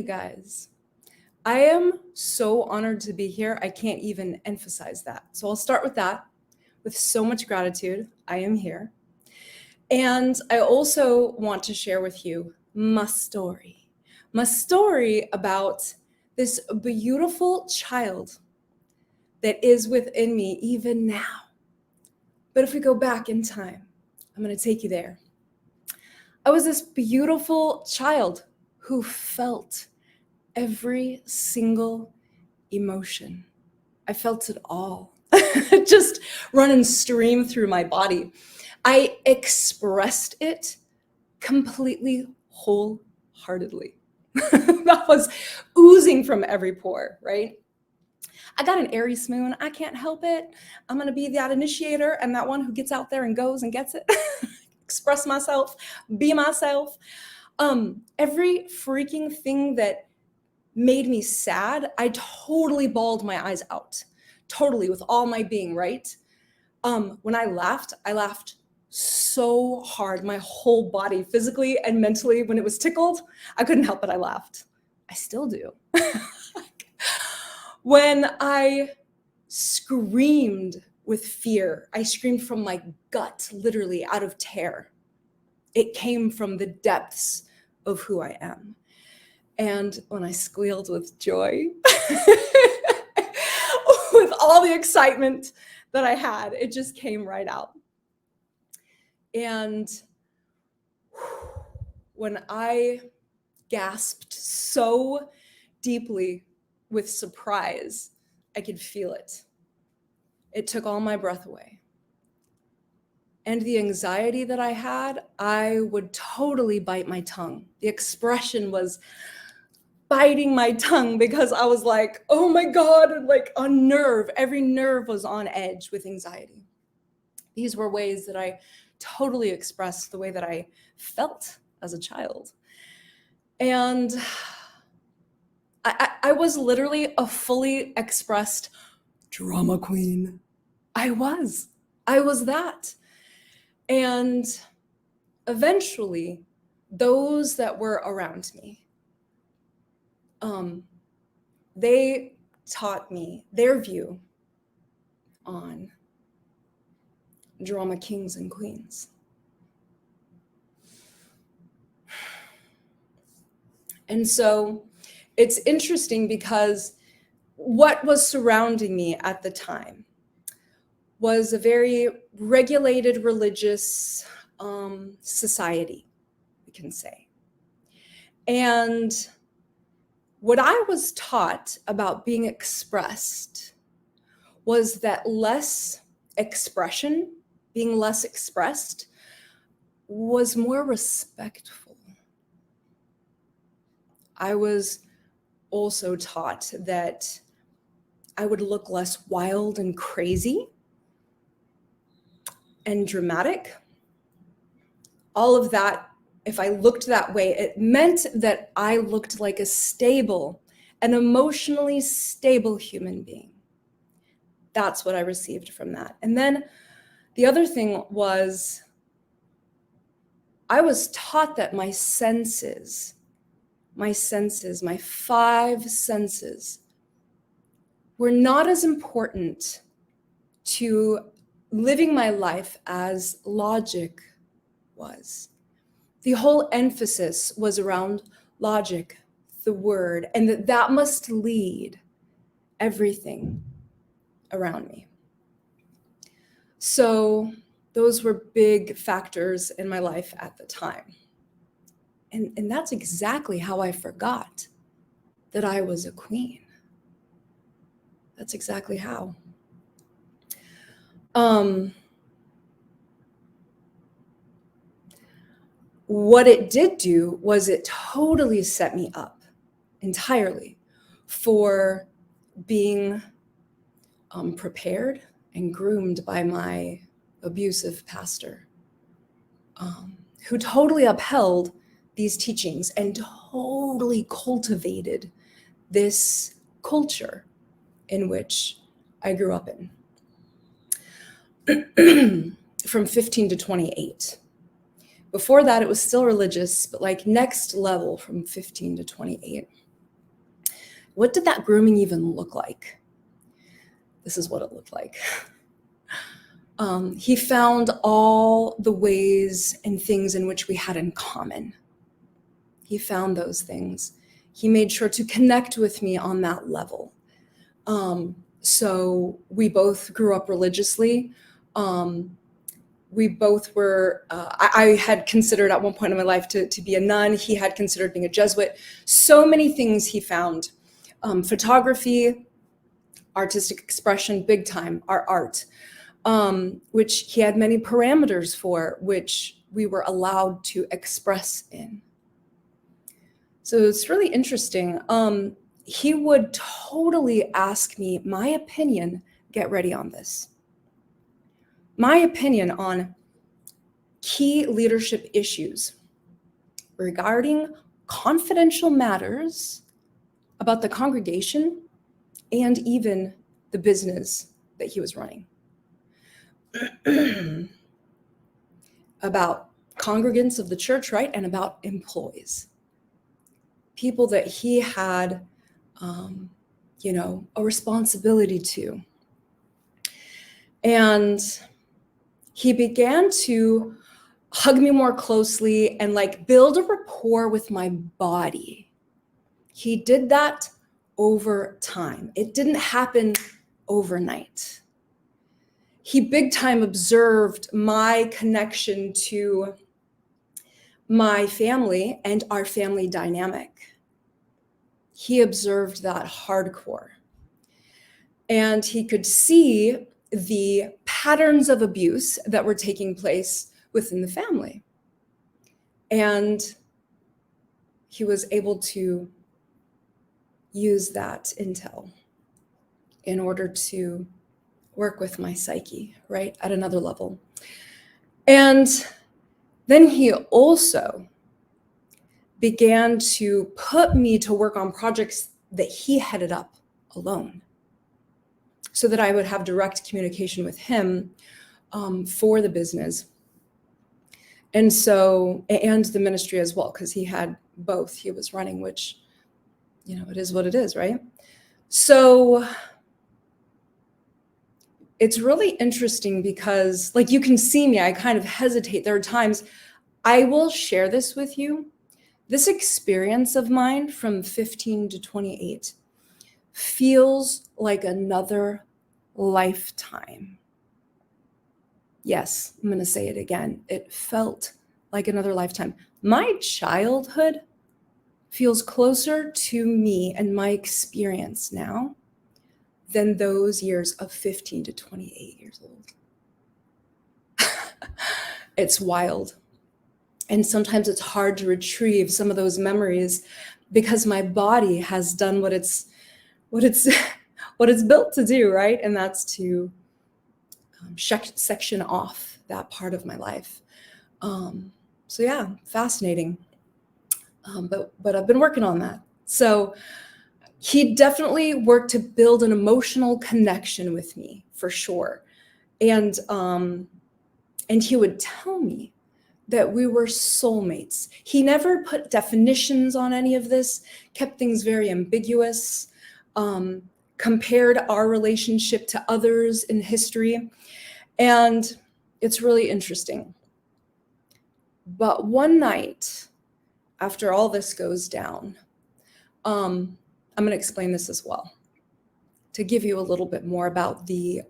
you guys. I am so honored to be here. I can't even emphasize that. So I'll start with that. With so much gratitude, I am here. And I also want to share with you my story about this beautiful child that is within me even now. But if we go back in time, I'm going to take you there. I was this beautiful child who felt every single emotion. I felt it all, just run and stream through my body. I expressed it completely, wholeheartedly. That was oozing from every pore, right? I got an Aries moon. I can't help it. I'm going to be that initiator and that one who gets out there and goes and gets it. Express myself, be myself. Every freaking thing that made me sad, I totally bawled my eyes out. Totally, with all my being, right? When I laughed so hard, my whole body, physically and mentally. When it was tickled, I couldn't help it, I laughed. I still do. When I screamed with fear, I screamed from my gut, literally out of terror. It came from the depths of who I am. And when I squealed with joy, with all the excitement that I had, it just came right out. And when I gasped so deeply with surprise, I could feel it. It took all my breath away. And the anxiety that I had, I would totally bite my tongue. The expression was biting my tongue because I was like, oh my God, like on nerve. Every nerve was on edge with anxiety. These were ways that I totally expressed the way that I felt as a child. And I was literally a fully expressed drama queen. I was that. And eventually, those that were around me, they taught me their view on drama kings and queens. And so it's interesting because what was surrounding me at the time was a very regulated religious society, we can say. And what I was taught about being expressed was that less expression, being less expressed, was more respectful. I was also taught that I would look less wild and crazy and dramatic. All of that, if I looked that way, it meant that I looked like a stable, an emotionally stable human being. That's what I received from that. And then the other thing was, I was taught that my senses, my 5 senses, were not as important to living my life as logic was. The whole emphasis was around logic, the word, and that must lead everything around me. So those were big factors in my life at the time. And that's exactly how I forgot that I was a queen. That's exactly how. What it did do was it totally set me up entirely for being prepared and groomed by my abusive pastor, who totally upheld these teachings and totally cultivated this culture in which I grew up in from 15 to 28. Before that, it was still religious, but like next level from 15 to 28. What did that grooming even look like? This is what it looked like. He found all the ways and things in which we had in common. He found those things. He made sure to connect with me on that level. So we both grew up religiously. We both were, I had considered at one point in my life to be a nun. He had considered being a Jesuit. So many things he found. Photography, artistic expression, big time, our art, which he had many parameters for, which we were allowed to express in. So it's really interesting. He would totally ask me my opinion, get ready on this, my opinion on key leadership issues regarding confidential matters about the congregation and even the business that he was running. About congregants of the church, right? And about employees. People that he had, a responsibility to. And he began to hug me more closely and build a rapport with my body. He did that over time. It didn't happen overnight. He big time observed my connection to my family and our family dynamic. He observed that hardcore. And he could see the patterns of abuse that were taking place within the family. And he was able to use that intel in order to work with my psyche, right, at another level. And then he also began to put me to work on projects that he headed up alone, so that I would have direct communication with him for the business. And the ministry as well, because he had both he was running, which, it is what it is, right? So it's really interesting because you can see me, I kind of hesitate. There are times I will share this with you. This experience of mine from 15 to 28 feels like another lifetime. Yes, I'm going to say it again. It felt like another lifetime. My childhood feels closer to me and my experience now than those years of 15 to 28 years old. It's wild. And sometimes it's hard to retrieve some of those memories because my body has done what it's built to do, right? And that's to section off that part of my life. So yeah, fascinating. But I've been working on that. So he definitely worked to build an emotional connection with me, for sure. And he would tell me that we were soulmates. He never put definitions on any of this, kept things very ambiguous, compared our relationship to others in history. And it's really interesting. But one night, after all this goes down, I'm going to explain this as well, to give you a little bit more about the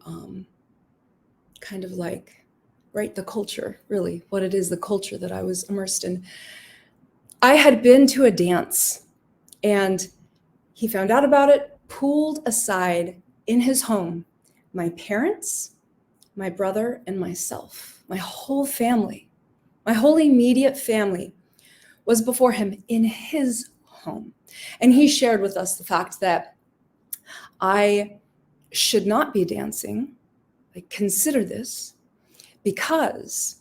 the culture, really, what it is, the culture that I was immersed in. I had been to a dance, and he found out about it, pulled aside in his home my parents, my brother, and myself. My whole family, my whole immediate family was before him in his home. And he shared with us the fact that I should not be dancing. Consider this, because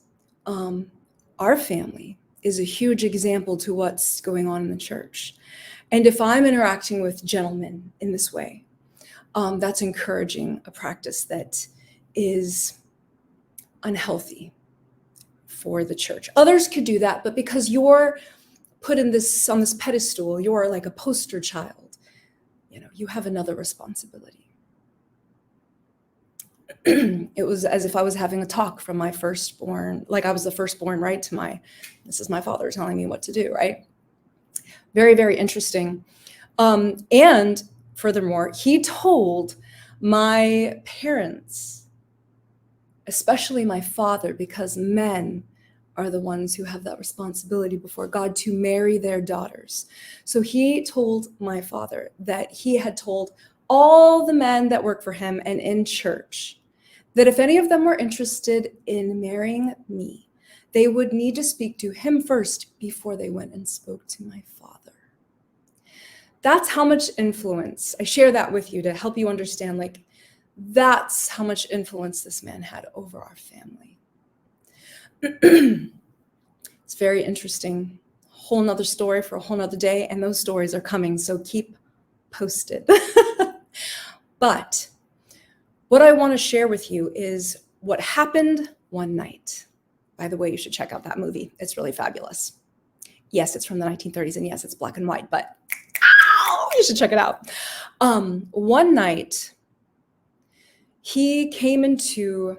our family is a huge example to what's going on in the church. And if I'm interacting with gentlemen in this way, that's encouraging a practice that is unhealthy for the church. Others could do that, but because you're put on this pedestal, you're like a poster child. you have another responsibility. It was as if I was having a talk from my firstborn, like I was the firstborn, right? This is my father telling me what to do, right? Very, very interesting. And furthermore, he told my parents, especially my father, because men are the ones who have that responsibility before God to marry their daughters. So he told my father that he had told all the men that work for him and in church that if any of them were interested in marrying me, they would need to speak to him first before they went and spoke to my father. That's how much influence. I share that with you to help you understand, like, that's how much influence this man had over our family. It's very interesting. Whole nother story for a whole nother day, and those stories are coming, so keep posted. But what I want to share with you is what happened one night. By the way, you should check out that movie. It's really fabulous. Yes, it's from the 1930s, and yes, it's black and white, but you should check it out. One night, he came into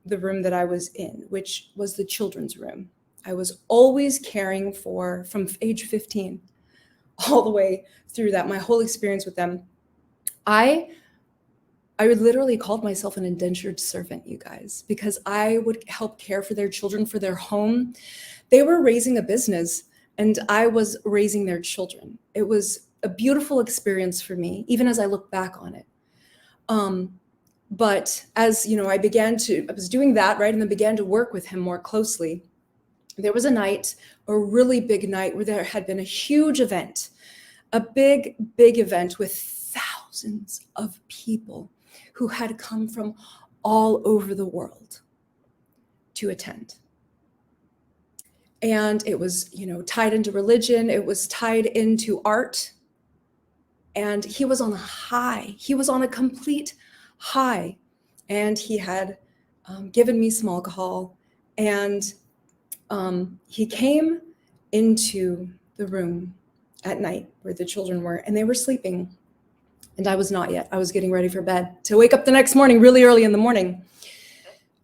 the room that I was in, which was the children's room. I was always caring for, from age 15 all the way through that, my whole experience with them. I literally called myself an indentured servant, you guys, because I would help care for their children, for their home. They were raising a business and I was raising their children. It was a beautiful experience for me, even as I look back on it. But as I was doing that, right, and then began to work with him more closely. There was a night, a really big night, where there had been a huge event, a big, big event with thousands of people who had come from all over the world to attend. And it was, tied into religion. It was tied into art. And he was on a high. He was on a complete high. And he had given me some alcohol. And he came into the room at night where the children were, and they were sleeping. And I was not yet. I was getting ready for bed to wake up the next morning, really early in the morning,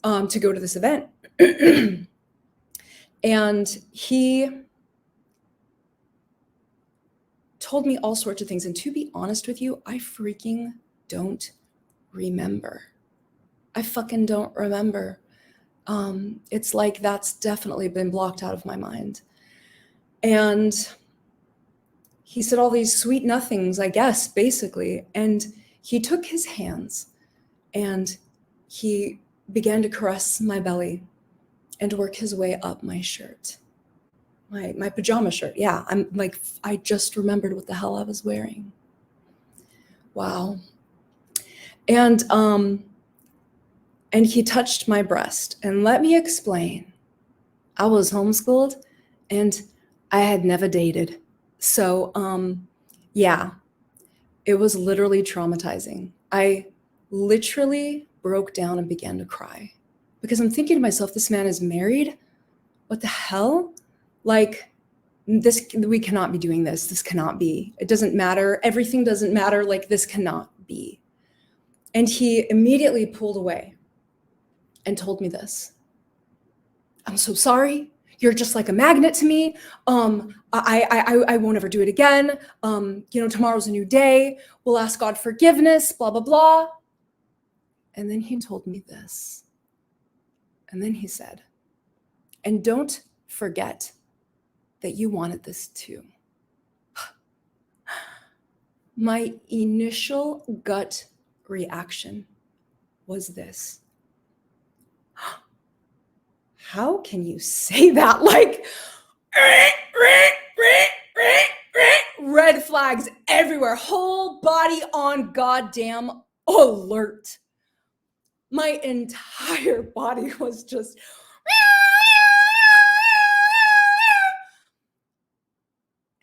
to go to this event. And he told me all sorts of things. And to be honest with you, I freaking don't remember. I fucking don't remember. It's like that's definitely been blocked out of my mind. And he said all these sweet nothings, I guess, basically. And he took his hands and he began to caress my belly and work his way up my shirt, my pajama shirt. Yeah, I'm like, I just remembered what the hell I was wearing. Wow. And he touched my breast. And let me explain. I was homeschooled and I had never dated. So, yeah, it was literally traumatizing. I literally broke down and began to cry because I'm thinking to myself, this man is married. What the hell? Like, this, we cannot be doing this. This cannot be. It doesn't matter. Everything doesn't matter. Like, this cannot be. And he immediately pulled away and told me this. I'm so sorry. You're just like a magnet to me. I won't ever do it again. Tomorrow's a new day. We'll ask God forgiveness, blah, blah, blah. And then he told me this. And then he said, and don't forget that you wanted this too. My initial gut reaction was this. How can you say that? Like, red flags everywhere, whole body on goddamn alert. My entire body was just,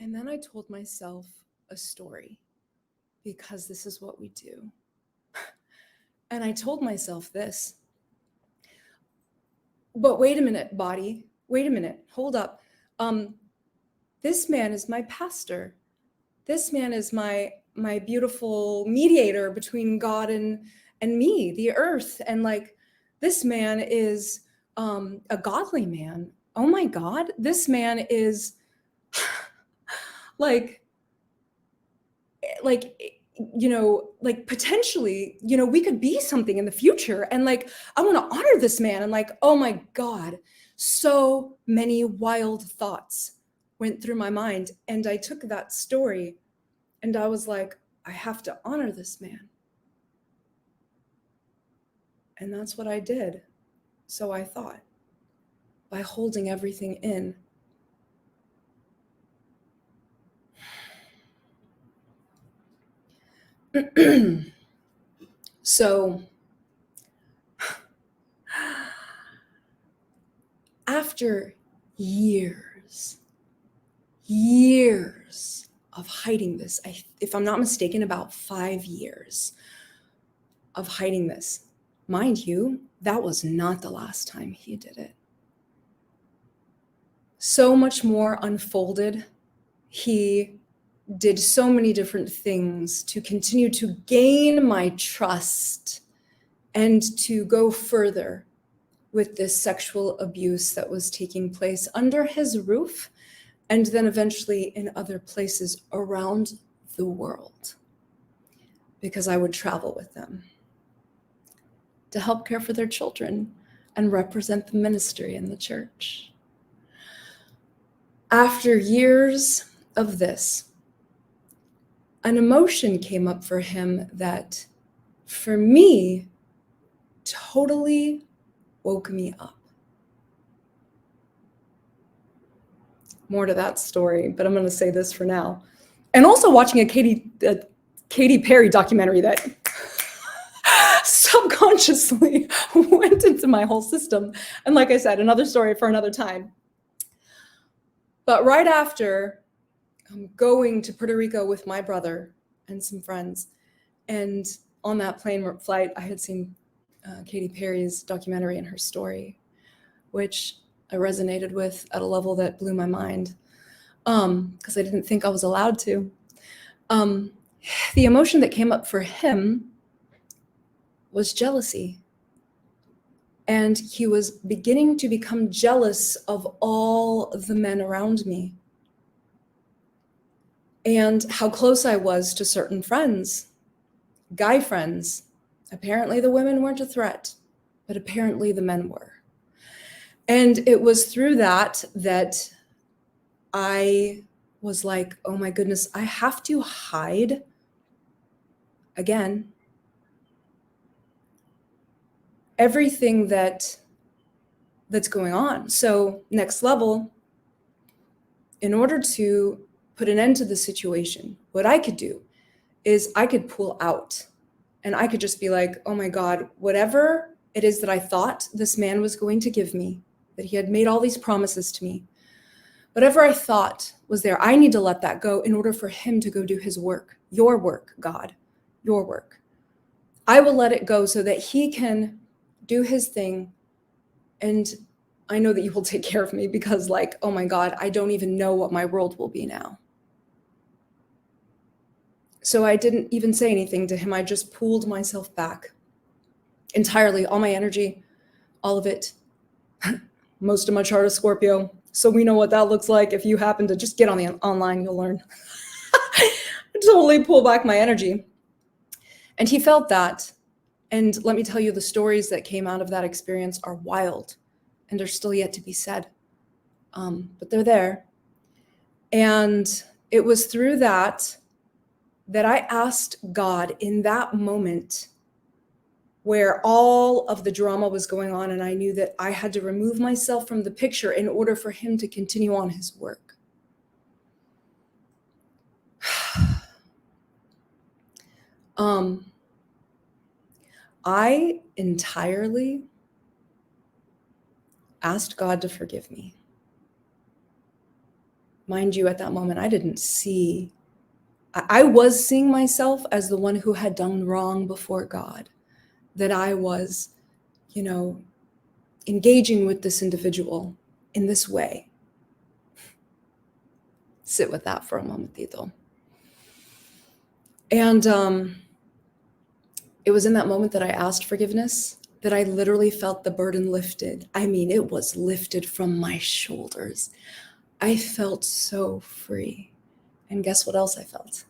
and then I told myself a story because this is what we do. And I told myself this. But wait a minute, body. Wait a minute. Hold up. This man is my pastor. This man is my my beautiful mediator between God and me, the earth. And like, this man is a godly man. Oh my God, this man is like, like potentially, we could be something in the future. And like, I want to honor this man. And like, oh my God, so many wild thoughts went through my mind. And I took that story and I was like, I have to honor this man. And that's what I did. So I thought, by holding everything in. So after years of hiding this, if I'm not mistaken, about 5 years of hiding this. Mind you, that was not the last time he did it. So much more unfolded. He did so many different things to continue to gain my trust and to go further with this sexual abuse that was taking place under his roof, and then eventually in other places around the world, because I would travel with them to help care for their children and represent the ministry in the church. After years of this, an emotion came up for him that, for me, totally woke me up. More to that story, but I'm going to say this for now. And also watching a Katy Perry documentary that subconsciously went into my whole system. And like I said, another story for another time. But right after going to Puerto Rico with my brother and some friends, and on that plane flight, I had seen Katy Perry's documentary and her story, which I resonated with at a level that blew my mind, because I didn't think I was allowed to. The emotion that came up for him was jealousy. And he was beginning to become jealous of all of the men around me and how close I was to certain friends, guy friends. Apparently the women weren't a threat, but apparently the men were. And it was through that I was like, oh my goodness, I have to hide again everything that's going on. So next level, in order to put an end to the situation, what I could do is I could pull out and I could just be like, oh my God, whatever it is that I thought this man was going to give me, that he had made all these promises to me, whatever I thought was there, I need to let that go in order for him to go do his work, your work, God, your work. I will let it go so that he can do his thing. And I know that you will take care of me, because like, oh my God, I don't even know what my world will be now. So I didn't even say anything to him. I just pulled myself back entirely, all my energy, all of it. Most of my chart is Scorpio. So we know what that looks like. If you happen to just get on the online, you'll learn. Totally pull back my energy. And he felt that. And let me tell you, the stories that came out of that experience are wild and are still yet to be said. But they're there. And it was through that I asked God in that moment where all of the drama was going on, and I knew that I had to remove myself from the picture in order for him to continue on his work. I entirely asked God to forgive me. Mind you, at that moment, I didn't see, I was seeing myself as the one who had done wrong before God, that I was, engaging with this individual in this way. Sit with that for a moment, Tito. And it was in that moment that I asked forgiveness that I literally felt the burden lifted. I mean, it was lifted from my shoulders. I felt so free. And guess what else I felt?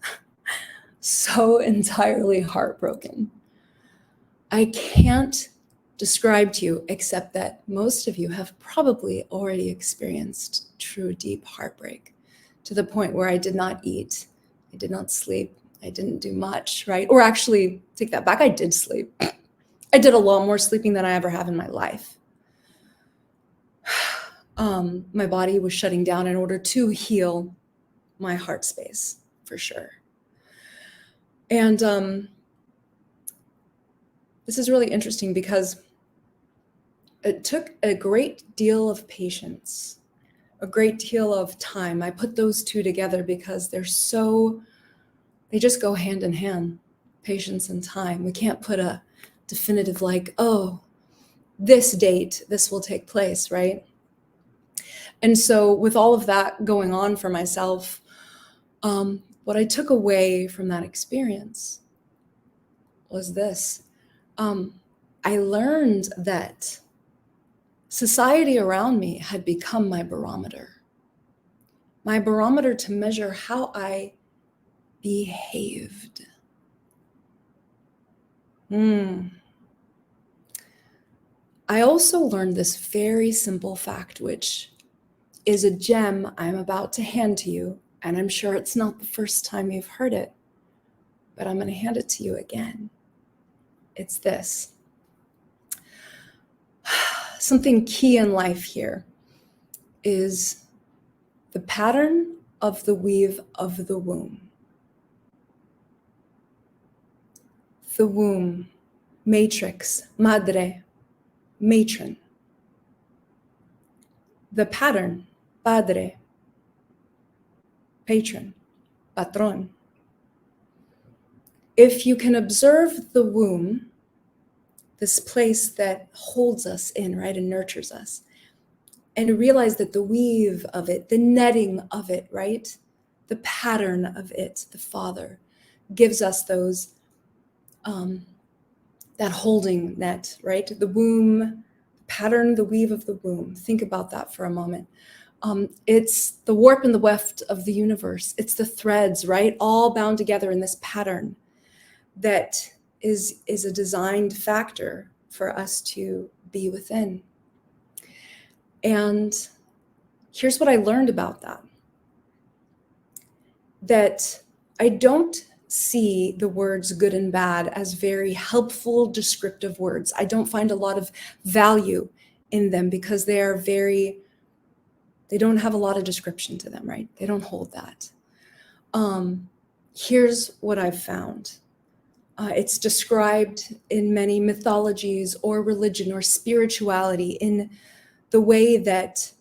So entirely heartbroken. I can't describe to you, except that most of you have probably already experienced true deep heartbreak, to the point where I did not eat, I did not sleep, I didn't do much, right? Or actually, take that back, I did sleep. I did a lot more sleeping than I ever have in my life. My body was shutting down in order to heal my heart space, for sure. And this is really interesting because it took a great deal of patience, a great deal of time. I put those two together because they just go hand in hand, patience and time. We can't put a definitive like, oh, this date, this will take place, right? And so with all of that going on for myself, what I took away from that experience was this. I learned that society around me had become my barometer to measure how I behaved. I also learned this very simple fact, which is a gem I'm about to hand to you, and I'm sure it's not the first time you've heard it, but I'm going to hand it to you again. It's this. Something key in life here is the pattern of the weave of the womb. The womb, matrix, madre, matron. The pattern, padre, patron, patron. If you can observe the womb, this place that holds us in, right, and nurtures us, and realize that the weave of it, the netting of it, right, the pattern of it, the Father, gives us those, that holding net, right? The womb, pattern, the weave of the womb. Think about that for a moment. It's the warp and the weft of the universe. It's the threads, right, all bound together in this pattern that is a designed factor for us to be within. And here's what I learned about that I don't see the words good and bad as very helpful descriptive words. I don't find a lot of value in them because they don't have a lot of description to them, right? They don't hold that. Here's what I've found. It's described in many mythologies or religion or spirituality in the way that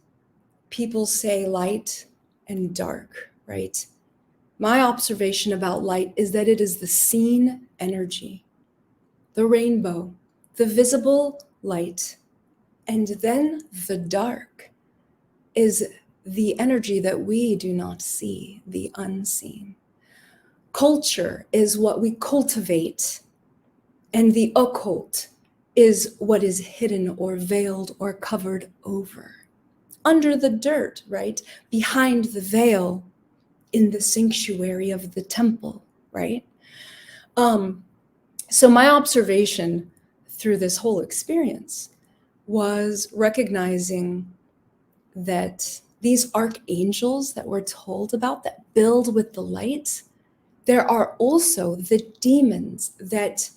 people say light and dark, right? My observation about light is that it is the seen energy, the rainbow, the visible light, and then the dark is the energy that we do not see, the unseen. Culture is what we cultivate, and the occult is what is hidden or veiled or covered over. Under the dirt, right? Behind the veil, in the sanctuary of the temple, right? So my observation through this whole experience was recognizing that these archangels that we're told about that build with the light, there are also the demons that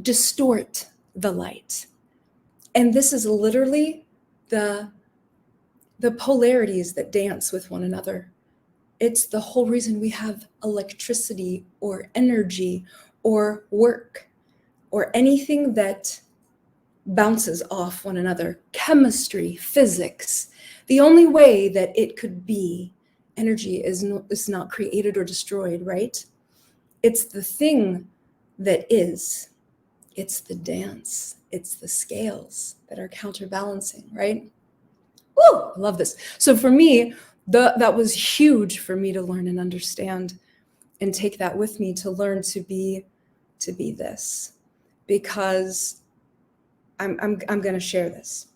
distort the light. And this is literally the polarities that dance with one another. It's the whole reason we have electricity or energy or work or anything that bounces off one another. Chemistry, physics. The only way that it could be energy is not created or destroyed, right? It's the thing that is. It's the dance. It's the scales that are counterbalancing, right? Woo! I love this. So for me, that was huge for me to learn and understand. and take that with me to learn to be this, because I'm going to share this.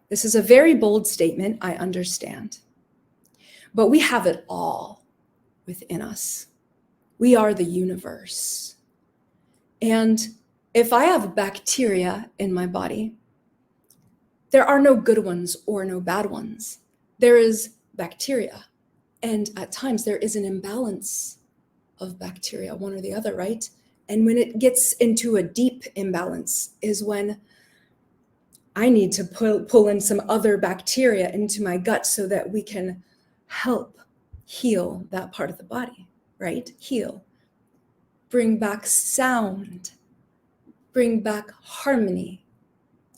This is a very bold statement, I understand, but we have it all within us. We are the universe. And if I have bacteria in my body, there are no good ones or no bad ones. There is bacteria. And at times there is an imbalance of bacteria, one or the other, right? And when it gets into a deep imbalance is when I need to pull in some other bacteria into my gut so that we can help heal that part of the body, right? Heal. Bring back sound. Bring back harmony,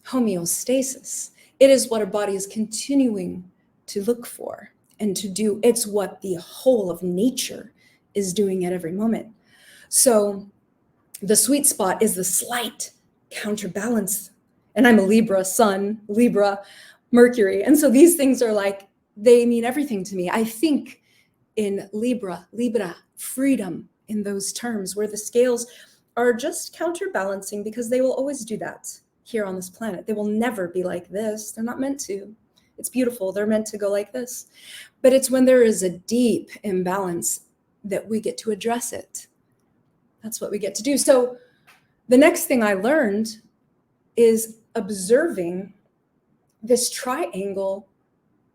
homeostasis. It is what our body is continuing to look for and to do. It's what the whole of nature is doing at every moment. So the sweet spot is the slight counterbalance. And I'm a Libra sun, Libra, Mercury. And so these things are like, they mean everything to me. I think in Libra, freedom in those terms, where the scales are just counterbalancing, because they will always do that here on this planet. They will never be like this. They're not meant to. It's beautiful. They're meant to go like this. But it's when there is a deep imbalance that we get to address it. That's what we get to do. So the next thing I learned is observing this triangle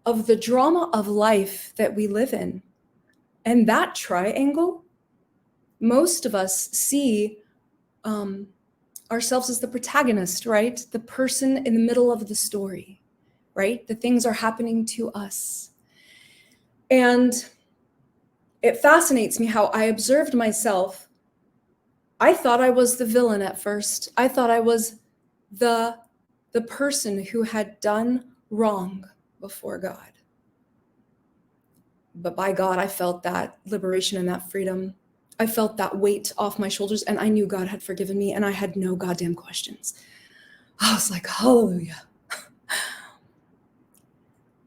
of the drama of life that we live in. And that triangle, most of us see ourselves as the protagonist, right? The person in the middle of the story, right? The things are happening to us. And it fascinates me how I observed myself. I thought I was the villain at first. I thought I was the person who had done wrong before God. But by God, I felt that liberation and that freedom. I felt that weight off my shoulders, and I knew God had forgiven me, and I had no goddamn questions. I was like, hallelujah.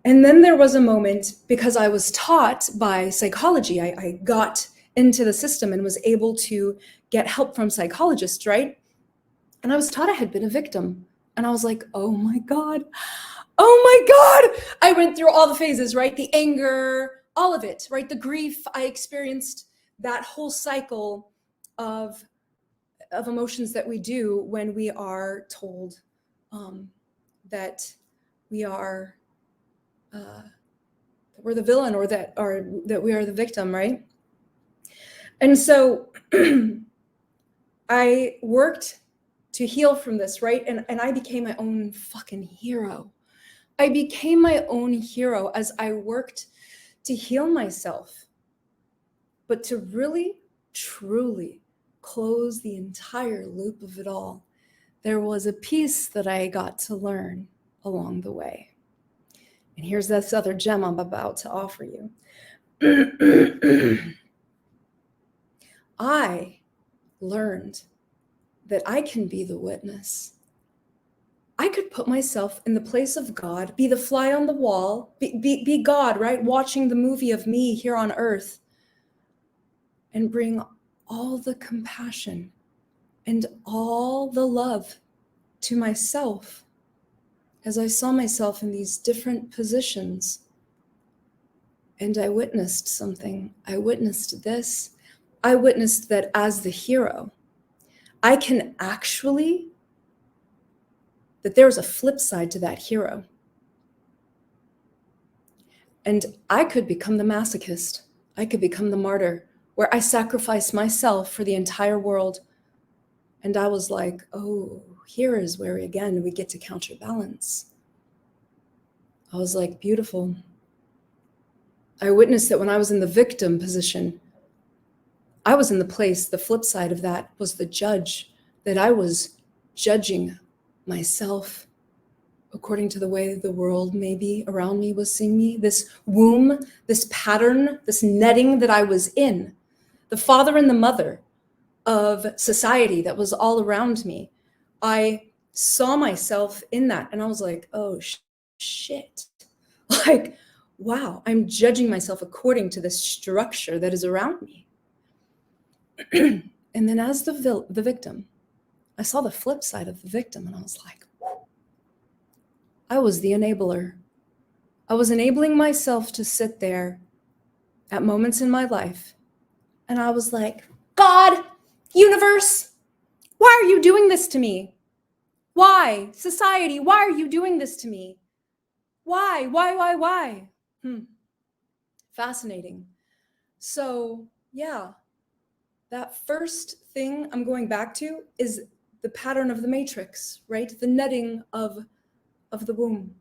And then there was a moment, because I was taught by psychology, I got into the system and was able to get help from psychologists, right? And I was taught I had been a victim. And I was like, oh my God. I went through all the phases, right? The anger, all of it, right? The grief. I experienced that whole cycle of emotions that we do when we are told that we are we're the villain, or that we are the victim, right? And so I worked to heal from this, right? And I became my own fucking hero. I became my own hero as I worked to heal myself. But to really, truly close the entire loop of it all, there was a piece that I got to learn along the way. And here's this other gem I'm about to offer you. I learned that I can be the witness. I could put myself in the place of God, be the fly on the wall, be God, right? Watching the movie of me here on earth, and bring all the compassion and all the love to myself as I saw myself in these different positions. And I witnessed something. I witnessed this. I witnessed that as the hero, I can actually, that there's a flip side to that hero. And I could become the masochist. I could become the martyr, where I sacrifice myself for the entire world. And I was like, oh, here is where again we get to counterbalance. I was like, beautiful. I witnessed that when I was in the victim position, I was in the place, the flip side of that was the judge, that I was judging myself according to the way the world maybe around me was seeing me, this womb, this pattern, this netting that I was in, the father and the mother of society that was all around me. I saw myself in that, and I was like, oh shit. Like, wow, I'm judging myself according to the structure that is around me. And then as the victim, I saw the flip side of the victim, and I was like, I was the enabler. I was enabling myself to sit there at moments in my life, and I was like, God, universe, why are you doing this to me? Why? Society, why are you doing this to me? Why? Fascinating. So, yeah, that first thing I'm going back to is the pattern of the matrix, right? The netting of the womb.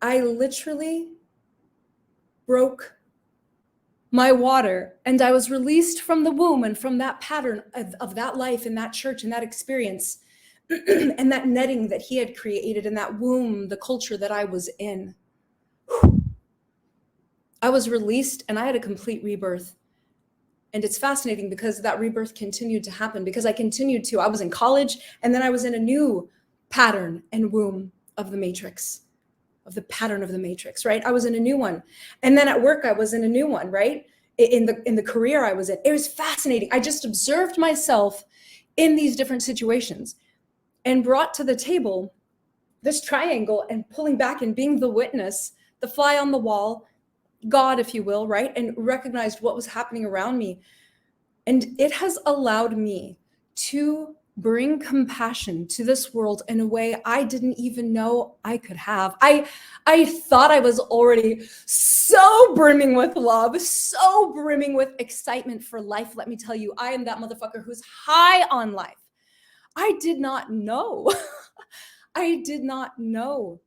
I literally broke my water, and I was released from the womb and from that pattern of that life in that church and that experience and that netting that he had created in that womb, the culture that I was in. I was released and I had a complete rebirth. And it's fascinating because that rebirth continued to happen because I was in college, and then I was in a new pattern and womb of the matrix, of the pattern of the matrix, right? I was in a new one. And then at work, I was in a new one, right? In the career I was in. It was fascinating. I just observed myself in these different situations and brought to the table this triangle and pulling back and being the witness, the fly on the wall, God, if you will, right? And recognized what was happening around me. And it has allowed me to bring compassion to this world in a way I didn't even know I could have. I thought I was already so brimming with love, so brimming with excitement for life. Let me tell you, I am that motherfucker who's high on life. I did not know. I did not know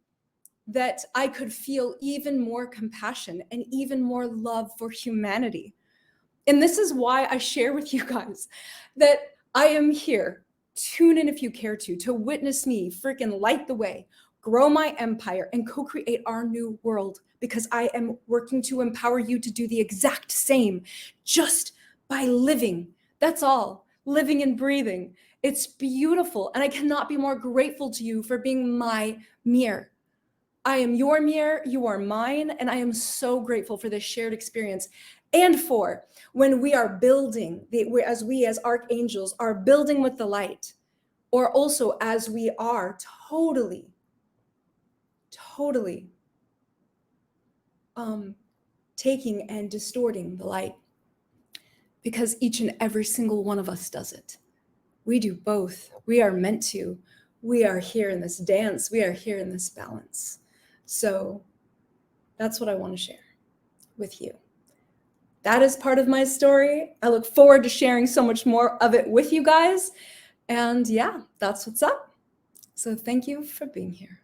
that I could feel even more compassion and even more love for humanity. And this is why I share with you guys that I am here. Tune in if you care to witness me freaking light the way, grow my empire, and co-create our new world, because I am working to empower you to do the exact same just by living. That's all. Living and breathing. It's beautiful. And I cannot be more grateful to you for being my mirror. I am your mirror, you are mine, and I am so grateful for this shared experience. And for when we are building, as we as archangels are building with the light, or also as we are totally taking and distorting the light, because each and every single one of us does it. We do both. We are meant to. We are here in this dance. We are here in this balance. So that's what I want to share with you. That is part of my story. I look forward to sharing so much more of it with you guys. And yeah, that's what's up. So thank you for being here.